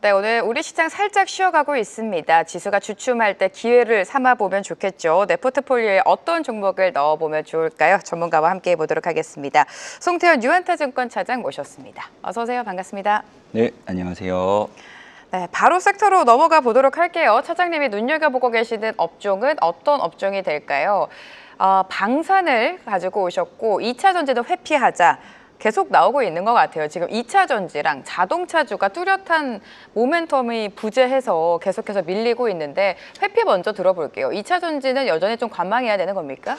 네, 오늘 우리 시장 살짝 쉬어가고 있습니다. 지수가 주춤할 때 기회를 삼아보면 좋겠죠. 내 포트폴리오에 어떤 종목을 넣어보면 좋을까요? 전문가와 함께 해보도록 하겠습니다. 송태현 유한타증권 차장 모셨습니다. 어서 오세요. 반갑습니다. 네, 안녕하세요. 네, 바로 섹터로 넘어가 보도록 할게요. 차장님이 눈여겨보고 계시는 업종은 어떤 업종이 될까요? 방산을 가지고 오셨고 2차 전지도 회피하자. 계속 나오고 있는 것 같아요. 지금 2차 전지랑 자동차주가 뚜렷한 모멘텀이 부재해서 계속해서 밀리고 있는데 회피 먼저 들어볼게요. 2차 전지는 여전히 좀 관망해야 되는 겁니까?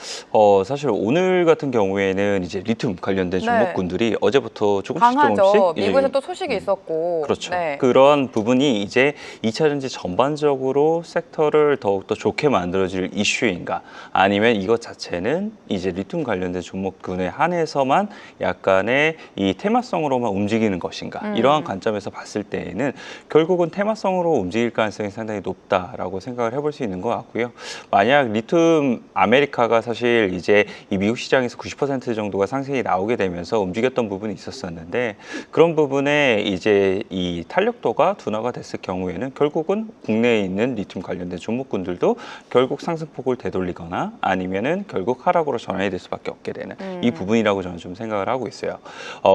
사실 오늘 같은 경우에는 이제 리튬 관련된 종목군들이 어제부터 강하죠. 조금씩 미국에서 또 소식이 있었고. 그렇죠. 네. 그런 부분이 이제 2차 전지 전반적으로 섹터를 더욱더 좋게 만들어줄 이슈인가 아니면 이것 자체는 이제 리튬 관련된 종목군에 한해서만 약간의 이 테마성으로만 움직이는 것인가 이러한 관점에서 봤을 때에는 결국은 테마성으로 움직일 가능성이 상당히 높다라고 생각을 해볼 수 있는 것 같고요. 만약 리튬 아메리카가 사실 이제 이 미국 시장에서 90% 정도가 상승이 나오게 되면서 움직였던 부분이 있었었는데 그런 부분에 이제 이 탄력도가 둔화가 됐을 경우에는 결국은 국내에 있는 리튬 관련된 종목군들도 결국 상승폭을 되돌리거나 아니면은 결국 하락으로 전환이 될 수밖에 없게 되는 이 부분이라고 저는 좀 생각을 하고 있어요.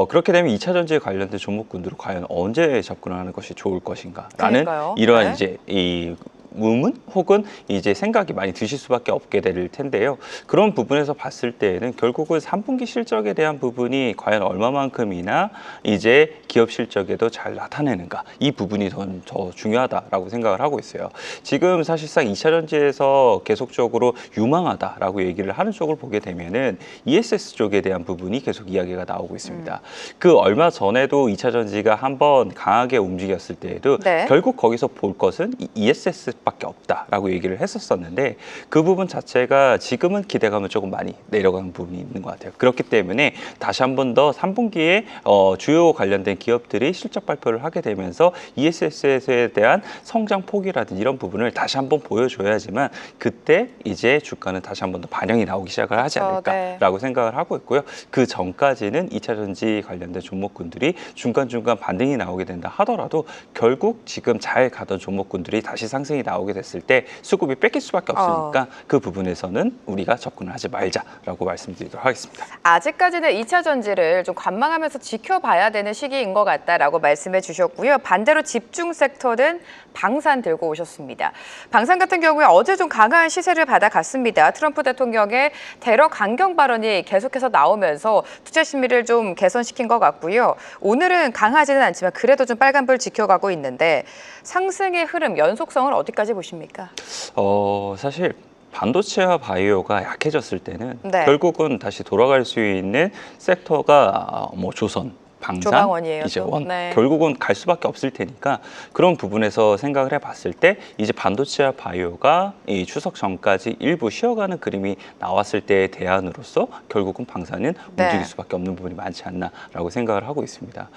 그렇게 되면 2차 전지에 관련된 종목군들을 과연 언제 접근하는 것이 좋을 것인가라는 이러한 네. 이제 이 의문 혹은 이제 생각이 많이 드실 수밖에 없게 될 텐데요. 그런 부분에서 봤을 때에는 결국은 3분기 실적에 대한 부분이 과연 얼마만큼이나 이제 기업 실적에도 잘 나타내는가 이 부분이 더 중요하다라고 생각을 하고 있어요. 지금 사실상 2차 전지에서 계속적으로 유망하다라고 얘기를 하는 쪽을 보게 되면은 ESS 쪽에 대한 부분이 계속 이야기가 나오고 있습니다. 그 얼마 전에도 2차 전지가 한번 강하게 움직였을 때에도 결국 거기서 볼 것은 ESS 밖에 없다라고 얘기를 했었었는데 그 부분 자체가 지금은 기대감을 조금 많이 내려가는 부분이 있는 것 같아요. 그렇기 때문에 다시 한 번 더 3분기에 주요 관련된 기업들이 실적 발표를 하게 되면서 ESS에 대한 성장 폭이라든지 이런 부분을 다시 한번 보여줘야지만 그때 이제 주가는 다시 한 번 더 반영이 나오기 시작을 하지 않을까라고 생각을 하고 있고요. 그 전까지는 2차 전지 관련된 종목군들이 중간중간 반등이 나오게 된다 하더라도 결국 지금 잘 가던 종목군들이 다시 상승이 나오게 됐을 때 수급이 뺏길 수밖에 없으니까 그 부분에서는 우리가 접근을 하지 말자라고 말씀드리도록 하겠습니다. 아직까지는 2차 전지를 좀 관망하면서 지켜봐야 되는 시기인 것 같다라고 말씀해 주셨고요. 반대로 집중 섹터는 방산 들고 오셨습니다. 방산 같은 경우에 어제 좀 강한 시세를 받아갔습니다. 트럼프 대통령의 테러 강경 발언이 계속해서 나오면서 투자 심리를 좀 개선시킨 것 같고요. 오늘은 강하지는 않지만 그래도 좀 빨간불 지켜가고 있는데 상승의 흐름, 연속성을 어디까지 보십니까? 사실 반도체와 바이오가 약해졌을 때는 결국은 다시 돌아갈 수 있는 섹터가 뭐 조선, 방산, 이제 원 결국은 갈 수밖에 없을 테니까 그런 부분에서 생각을 해봤을 때 이제 반도체와 바이오가 이 추석 전까지 일부 쉬어가는 그림이 나왔을 때의 대안으로서 결국은 방산은 움직일 수밖에 없는 부분이 많지 않나라고 생각을 하고 있습니다.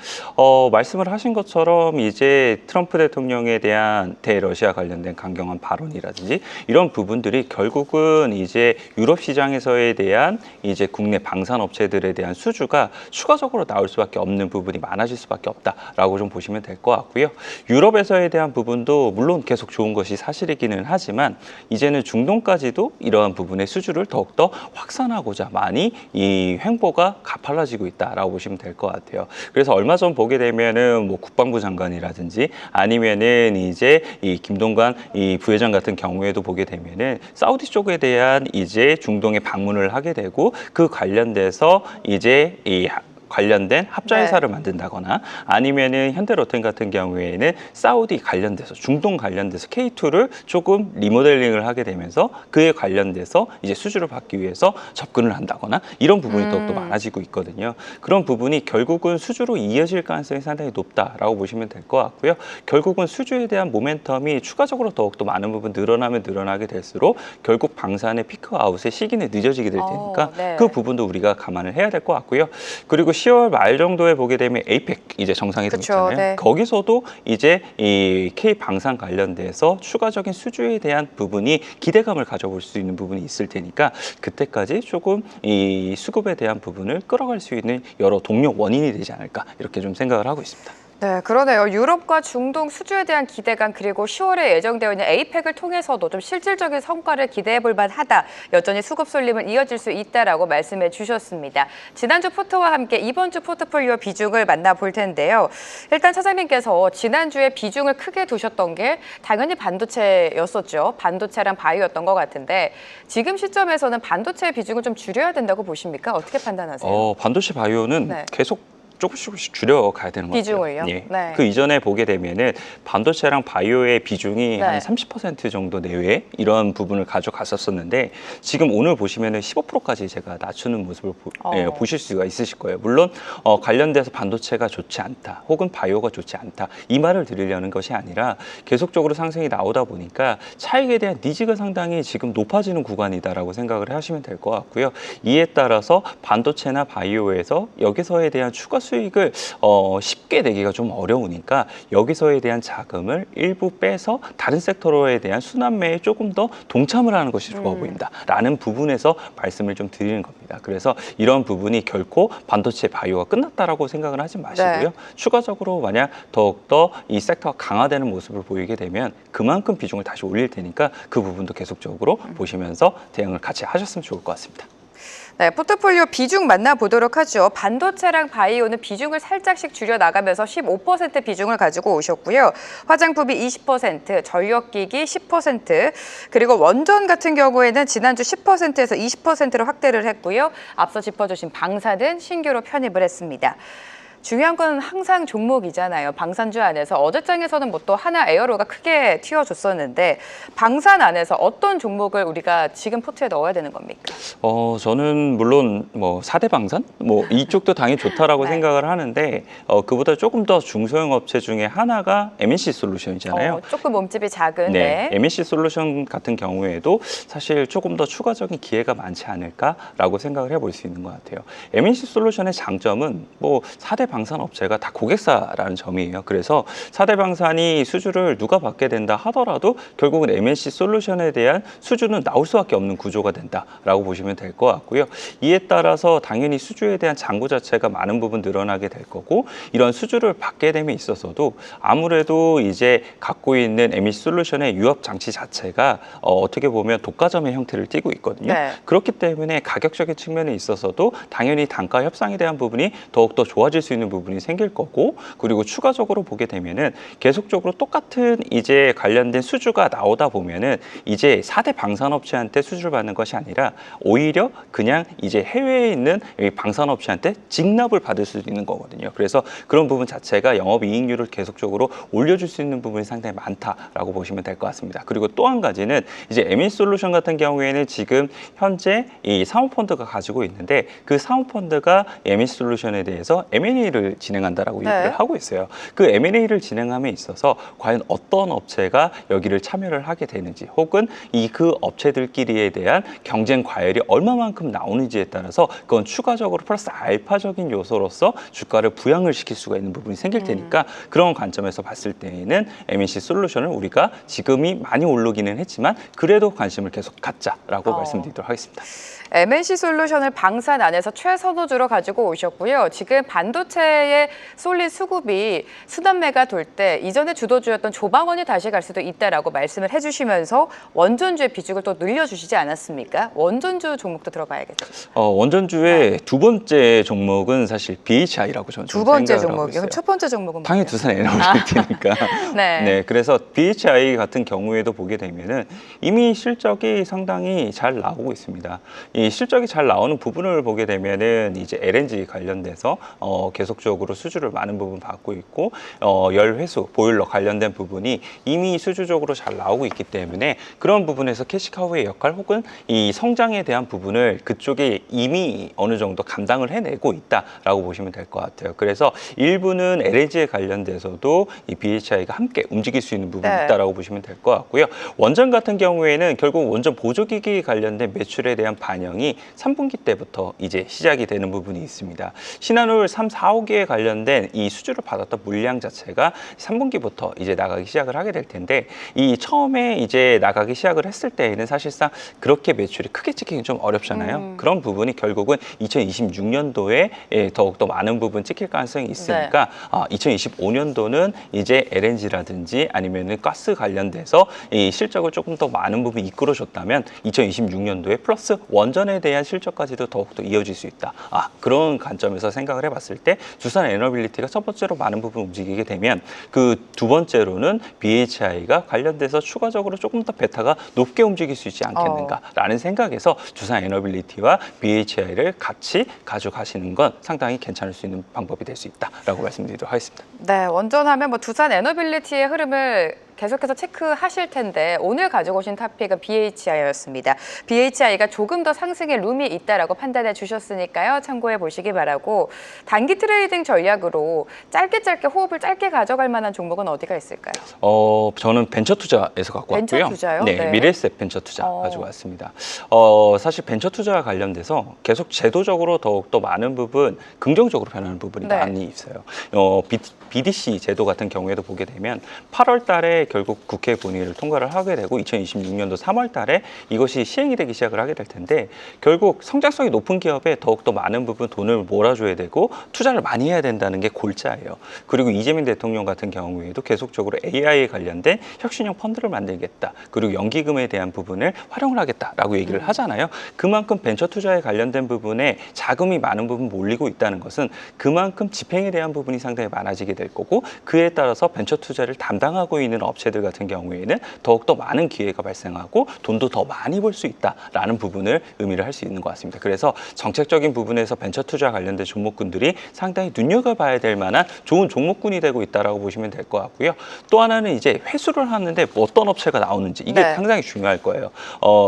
말씀을 하신 것처럼 이제 트럼프 대통령에 대한 대러시아 관련된 강경한 발언이라든지 이런 부분들이 결국은 이제 유럽 시장에서에 대한 이제 국내 방산 업체들에 대한 수주가 추가적으로 나올 수밖에 없는 부분이 많아질 수밖에 없다라고 좀 보시면 될 것 같고요. 유럽에서에 대한 부분도 물론 계속 좋은 것이 사실이기는 하지만 이제는 중동까지도 이러한 부분의 수주를 더욱더 확산하고자 많이 이 횡보가 가팔라지고 있다라고 보시면 될 것 같아요. 그래서 얼마 전 보게 되면은 뭐 국방부 장관이라든지 아니면은 이제 이 김동관 이 부회장 같은 경우에도 보게 되면은 사우디 쪽에 대한 이제 중동에 방문을 하게 되고 그 관련돼서 이제 이 관련된 합자회사를 만든다거나 아니면은 현대로템 같은 경우에는 사우디 관련돼서 중동 관련돼서 K2를 조금 리모델링을 하게 되면서 그에 관련돼서 이제 수주를 받기 위해서 접근을 한다거나 이런 부분이 더욱더 많아지고 있거든요. 그런 부분이 결국은 수주로 이어질 가능성이 상당히 높다라고 보시면 될 것 같고요. 결국은 수주에 대한 모멘텀이 추가적으로 더욱더 많은 부분 늘어나면 늘어나게 될수록 결국 방산의 피크아웃의 시기는 늦어지게 될 테니까 그 부분도 우리가 감안을 해야 될 것 같고요. 그리고 10월 말 정도에 보게 되면 에이펙 이제 정상회담 있잖아요. 거기서도 이제 이 K 방산 관련돼서 추가적인 수주에 대한 부분이 기대감을 가져볼 수 있는 부분이 있을 테니까 그때까지 조금 이 수급에 대한 부분을 끌어갈 수 있는 여러 동력 원인이 되지 않을까 이렇게 좀 생각을 하고 있습니다. 네, 그러네요. 유럽과 중동 수주에 대한 기대감 그리고 10월에 예정되어 있는 에이펙을 통해서도 좀 실질적인 성과를 기대해 볼 만하다. 여전히 수급 쏠림은 이어질 수 있다라고 말씀해 주셨습니다. 지난주 포트와 함께 이번 주 포트폴리오 비중을 만나볼 텐데요. 일단 차장님께서 지난주에 비중을 크게 두셨던 게 당연히 반도체였었죠. 반도체랑 바이오였던 것 같은데 지금 시점에서는 반도체 비중을 좀 줄여야 된다고 보십니까? 어떻게 판단하세요? 반도체 바이오는 네. 계속 조금씩 줄여가야 되는 것 같아요. 비중을요? 예. 네. 그 이전에 보게 되면은 반도체랑 바이오의 비중이 네. 한 30% 정도 내외 이런 부분을 가져갔었었는데 지금 오늘 보시면은 15%까지 제가 낮추는 모습을 보실 수가 있으실 거예요. 물론 관련돼서 반도체가 좋지 않다, 혹은 바이오가 좋지 않다 이 말을 드리려는 것이 아니라 계속적으로 상승이 나오다 보니까 차익에 대한 니즈가 상당히 지금 높아지는 구간이다라고 생각을 하시면 될 것 같고요. 이에 따라서 반도체나 바이오에서 여기서에 대한 추가 수익을 쉽게 내기가 좀 어려우니까 여기서에 대한 자금을 일부 빼서 다른 섹터로에 대한 순환매에 조금 더 동참을 하는 것이 좋아 보인다 라는 부분에서 말씀을 좀 드리는 겁니다. 그래서 이런 부분이 결코 반도체 바이오가 끝났다라고 생각을 하지 마시고요. 네. 추가적으로 만약 더욱더 이 섹터가 강화되는 모습을 보이게 되면 그만큼 비중을 다시 올릴 테니까 그 부분도 계속적으로 보시면서 대응을 같이 하셨으면 좋을 것 같습니다. 네, 포트폴리오 비중 만나보도록 하죠. 반도체랑 바이오는 비중을 살짝씩 줄여나가면서 15% 비중을 가지고 오셨고요. 화장품이 20%, 전력기기 10%, 그리고 원전 같은 경우에는 지난주 10%에서 20%로 확대를 했고요. 앞서 짚어주신 방사는 신규로 편입을 했습니다. 중요한 건 항상 종목이잖아요. 방산주 안에서 어제장에서는 뭐 또 하나 에어로가 크게 튀어줬었는데 방산 안에서 어떤 종목을 우리가 지금 포트에 넣어야 되는 겁니까? 저는 물론 뭐 4대 방산 이쪽도 당연히 좋다라고 네. 생각을 하는데 그보다 조금 더 중소형 업체 중에 하나가 MNC 솔루션이잖아요. 조금 몸집이 작은 네. MNC 솔루션 같은 경우에도 사실 조금 더 추가적인 기회가 많지 않을까라고 생각을 해볼 수 있는 것 같아요. MNC 솔루션의 장점은 뭐 4대 방산 업체가 다 고객사라는 점이에요. 그래서 4대 방산이 수주를 누가 받게 된다 하더라도 결국은 MNC 솔루션에 대한 수주는 나올 수밖에 없는 구조가 된다라고 보시면 될 것 같고요. 이에 따라서 당연히 수주에 대한 잔고 자체가 많은 부분 늘어나게 될 거고 이런 수주를 받게 됨에 있어서도 아무래도 이제 갖고 있는 MNC 솔루션의 유압 장치 자체가 어떻게 보면 독과점의 형태를 띠고 있거든요. 네. 그렇기 때문에 가격적인 측면에 있어서도 당연히 단가 협상에 대한 부분이 더욱더 좋아질 수 있는 부분이 생길 거고 그리고 추가적으로 보게 되면은 계속적으로 똑같은 이제 관련된 수주가 나오다 보면은 이제 4대 방산업체한테 수주를 받는 것이 아니라 오히려 그냥 이제 해외에 있는 방산업체한테 직납을 받을 수 있는 거거든요. 그래서 그런 부분 자체가 영업이익률을 계속적으로 올려줄 수 있는 부분이 상당히 많다라고 보시면 될 것 같습니다. 그리고 또 한 가지는 이제 MNC솔루션 같은 경우에는 지금 현재 이 사모펀드가 가지고 있는데 그 사모펀드가 MNC솔루션에 대해서 M&A를 진행한다라고 네. 얘기를 하고 있어요. 그 M&A를 진행함에 있어서 과연 어떤 업체가 여기를 참여를 하게 되는지 혹은 그 업체들끼리에 대한 경쟁 과열이 얼마만큼 나오는지에 따라서 그건 추가적으로 플러스 알파적인 요소로서 주가를 부양을 시킬 수가 있는 부분이 생길 테니까 그런 관점에서 봤을 때에는 MNC 솔루션을 우리가 지금이 많이 오르기는 했지만 그래도 관심을 계속 갖자라고 말씀드리도록 하겠습니다. MNC 솔루션을 방산 안에서 최선호주로 가지고 오셨고요. 지금 반도체에 쏠린 수급이 순환매가 돌 때 이전에 주도주였던 조방원이 다시 갈 수도 있다라고 말씀을 해주시면서 원전주의 비중을 또 늘려주시지 않았습니까? 원전주 종목도 들어봐야겠죠. 원전주의 네. 두 번째 종목은 사실 BHI라고 저는 두 번째 종목이요. 그럼 첫 번째 종목은 당연히 두산 에너지티니까. 네. 네. 그래서 BHI 같은 경우에도 보게 되면은 이미 실적이 상당히 잘 나오고 있습니다. 이 실적이 잘 나오는 부분을 보게 되면은 이제 LNG 관련돼서 계속적으로 수주를 많은 부분 받고 있고 열회수 보일러 관련된 부분이 이미 수주적으로 잘 나오고 있기 때문에 그런 부분에서 캐시카우의 역할 혹은 이 성장에 대한 부분을 그쪽에 이미 어느 정도 감당을 해내고 있다라고 보시면 될 것 같아요. 그래서 일부는 LNG에 관련돼서도 이 BHI가 함께 움직일 수 있는 부분이 있다라고 보시면 될 것 같고요. 원전 같은 경우에는 결국 원전 보조기기 관련된 매출에 대한 반영이 3분기 때부터 이제 시작이 되는 부분이 있습니다. 신한울 3, 4, 4호기에 관련된 이 수주를 받았던 물량 자체가 3분기부터 이제 나가기 시작을 하게 될 텐데, 이 처음에 이제 나가기 시작을 했을 때에는 사실상 그렇게 매출이 크게 찍히기 좀 어렵잖아요. 그런 부분이 결국은 2026년도에 더욱더 많은 부분 찍힐 가능성이 있으니까 2025년도는 이제 LNG라든지 아니면은 가스 관련돼서 이 실적을 조금 더 많은 부분 이끌어줬다면 2026년도에 플러스 원전에 대한 실적까지도 더욱더 이어질 수 있다. 그런 관점에서 생각을 해봤을 때 두산 에너빌리티가 첫 번째로 많은 부분 움직이게 되면, 그 두 번째로는 BHI가 관련돼서 추가적으로 조금 더 베타가 높게 움직일 수 있지 않겠는가라는 생각에서 두산 에너빌리티와 BHI를 같이 가져가시는 건 상당히 괜찮을 수 있는 방법이 될 수 있다라고 말씀드리도록 하겠습니다. 네, 원전하면 뭐 두산 에너빌리티의 흐름을 계속해서 체크하실 텐데, 오늘 가지고 오신 토픽은 BHI였습니다. BHI가 조금 더 상승의 룸이 있다라고 판단해 주셨으니까요. 참고해 보시기 바라고, 단기 트레이딩 전략으로 짧게 호흡을 짧게 가져갈 만한 종목은 어디가 있을까요? 저는 벤처 투자에서 갖고 벤처 왔고요. 투자요? 네, 미래에셋 벤처 투자 가지고 왔습니다. 사실 벤처 투자와 관련돼서 계속 제도적으로 더욱더 많은 부분, 긍정적으로 변하는 부분이 많이 있어요. BDC 제도 같은 경우에도 보게 되면 8월 달에 결국 국회 본회의를 통과를 하게 되고 2026년도 3월 달에 이것이 시행이 되기 시작을 하게 될 텐데, 결국 성장성이 높은 기업에 더욱더 많은 부분 돈을 몰아줘야 되고 투자를 많이 해야 된다는 게 골자예요. 그리고 이재명 대통령 같은 경우에도 계속적으로 AI에 관련된 혁신형 펀드를 만들겠다, 그리고 연기금에 대한 부분을 활용을 하겠다라고 얘기를 하잖아요. 그만큼 벤처 투자에 관련된 부분에 자금이 많은 부분 몰리고 있다는 것은 그만큼 집행에 대한 부분이 상당히 많아지게 될 거고, 그에 따라서 벤처 투자를 담당하고 있는 업체들 같은 경우에는 더욱더 많은 기회가 발생하고 돈도 더 많이 벌 수 있다라는 부분을 의미를 할 수 있는 것 같습니다. 그래서 정책적인 부분에서 벤처 투자 관련된 종목군들이 상당히 눈여겨봐야 될 만한 좋은 종목군이 되고 있다라고 보시면 될 것 같고요. 또 하나는 이제 회수를 하는데 어떤 업체가 나오는지, 이게 상당히 중요할 거예요.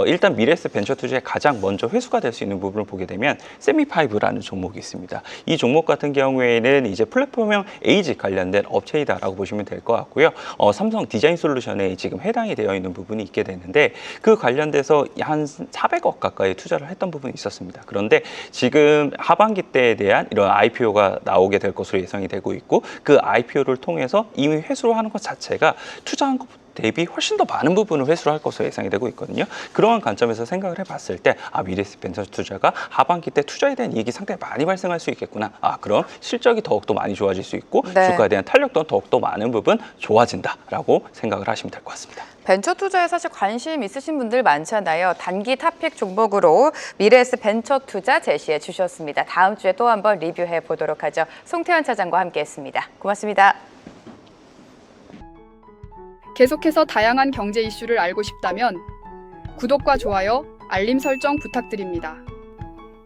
일단 미래에셋 벤처 투자에 가장 먼저 회수가 될 수 있는 부분을 보게 되면 세미파이브라는 종목이 있습니다. 이 종목 같은 경우에는 이제 플랫폼형 에이지 관련된 업체이다라고 보시면 될 것 같고요. 삼성 디자인 솔루션에 지금 해당이 되어 있는 부분이 있게 되는데, 그 관련돼서 한 400억 가까이 투자를 했던 부분이 있었습니다. 그런데 지금 하반기 때에 대한 이런 IPO가 나오게 될 것으로 예상이 되고 있고, 그 IPO를 통해서 이미 회수를 하는 것 자체가 투자한 것 대비 훨씬 더 많은 부분을 회수를 할 것으로 예상이 되고 있거든요. 그러한 관점에서 생각을 해봤을 때 미래에셋 벤처 투자가 하반기 때 투자에 대한 이익이 상당히 많이 발생할 수 있겠구나. 그럼 실적이 더욱더 많이 좋아질 수 있고 주가에 대한 탄력도 더욱더 많은 부분 좋아진다라고 생각을 하시면 될 것 같습니다. 벤처 투자에 사실 관심 있으신 분들 많잖아요. 단기 탑픽 종목으로 미래에셋 벤처 투자 제시해 주셨습니다. 다음 주에 또 한번 리뷰해 보도록 하죠. 송태현 차장과 함께했습니다. 고맙습니다. 계속해서 다양한 경제 이슈를 알고 싶다면 구독과 좋아요, 알림 설정 부탁드립니다.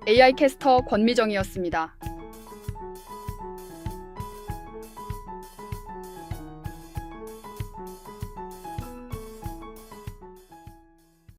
AI 캐스터 권미정이었습니다.